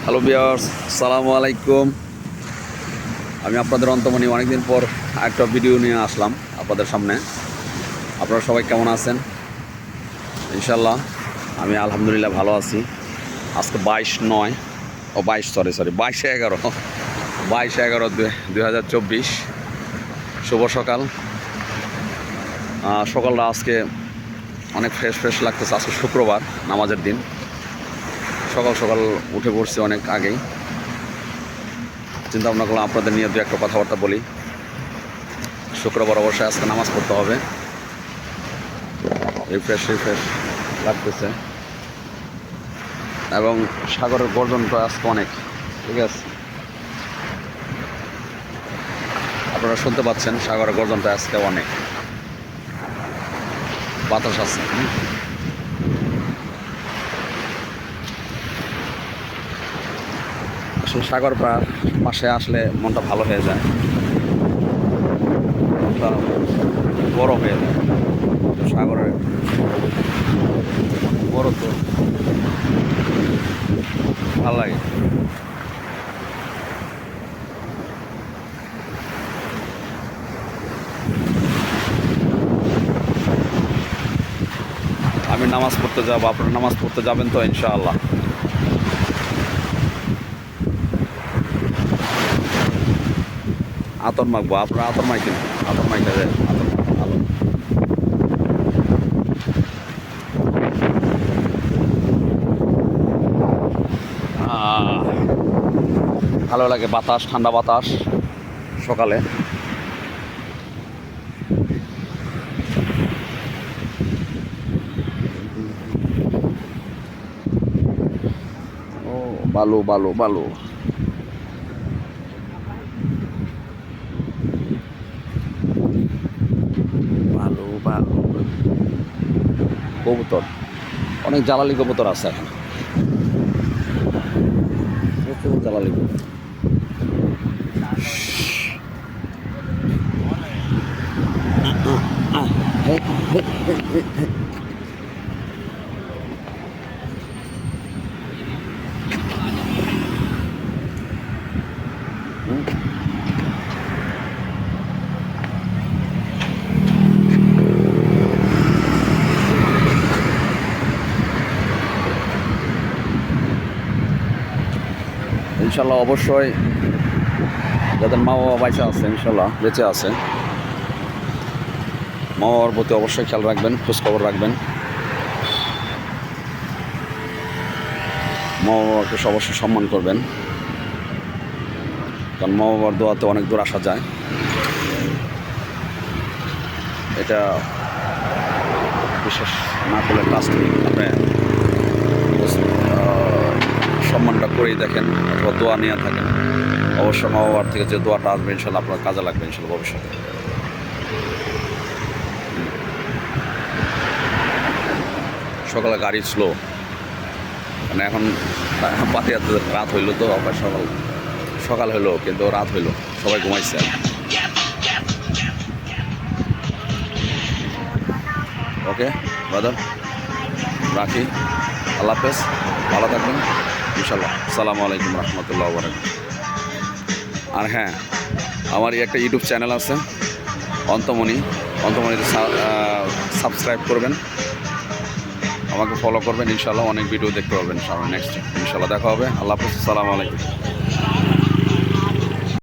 Hello viewers, আসসালামু আলাইকুম। আমি আপনাদের অন্তমণি অনেকদিন পর একটা ভিডিও নিয়ে আসলাম আপনাদের সামনে। আপনারা সবাই কেমন আছেন? ইনশাল্লাহ আমি আলহামদুলিল্লাহ ভালো আছি। আজকে 22/11/2024 শুভ সকাল। সকালটা আজকে অনেক ফ্রেশ লাগতেছে। আজকে শুক্রবার, নামাজের দিন। সকাল সকাল উঠে পড়ছি অনেক আগেই। চিন্তা ভাবনা করলাম আপনাদের নিয়ে দু একটা কথাবার্তা বলি। শুক্রবার অবশ্যই আজকে নামাজ পড়তে হবে। রিফ্রেশ লাগতেছে এবং সাগরের গর্জনটা আজকে অনেক, ঠিক আছে? আপনারা শুনতে পাচ্ছেন সাগরের গর্জনটা আজকে অনেক, বাতাস আছে। আসলে সাগর পাশে আসলে মনটা ভালো হয়ে যায়, মনটা বড় হয়ে যায়। সাগরের বড় তো ভালো লাগে। আমি নামাজ পড়তে যাবো, আপনারা নামাজ পড়তে যাবেন তো ইনশাআল্লাহ? আতর মাখবো, আপনারা আতর মাখেন, আতর মাখা যায়, আতর ভালো। ভালো লাগে বাতাস, ঠান্ডা বাতাস সকালে। ও বালু বালু বালু, বালু বালু। কবুতর, অনেক জ্বালালি কবুতর আছে এখন, প্রচুর জ্বালালি কবুতর। ইনশাল্লাহ অবশ্যই যাদের মা বাবা বেঁচে আছে, ইনশাল্লাহ বেঁচে আছে, মা বাবার প্রতি অবশ্যই খেয়াল রাখবেন, খোঁজখবর রাখবেন। মা বাবাকে অবশ্যই সম্মান করবেন, কারণ মা বাবার দোয়াতে অনেক দূর আসা যায়। এটা বিশ্বাস না করলে কাজটি আপনি সম্মানটা করেই দেখেন অথবা দোয়া নিয়ে থাকেন। অবশ্যই মা বাবার থেকে যে দোয়াটা আসবে ইনশাল্লাহ আপনার কাজে লাগবে ইনশাল্লাহ ভবিষ্যতে। সকালে গাড়ি স্লো, মানে এখন পাতিয়াতে রাত হইলো তো, আবার সকাল হইলো কিন্তু রাত হইলো, সবাই ঘুমাইছে। ওকে ব্রাদার, রাখি, আল্লাহ হাফেজ, ভালো থাকবেন ইনশাল্লাহ। আসসালামু আলাইকুম রহমতুল্লাহ বারাকাতুহু। আর হ্যাঁ, আমার একটা ইউটিউব চ্যানেল আছে অন্তমণিতে সাবস্ক্রাইব করবেন, আমাকে ফলো করবেন, ইনশাল্লাহ অনেক ভিডিও দেখতে পারবেন সামনে। নেক্সট ইনশাল্লাহ দেখা হবে। আল্লাহ হাফেজ, আসসালামু আলাইকুম।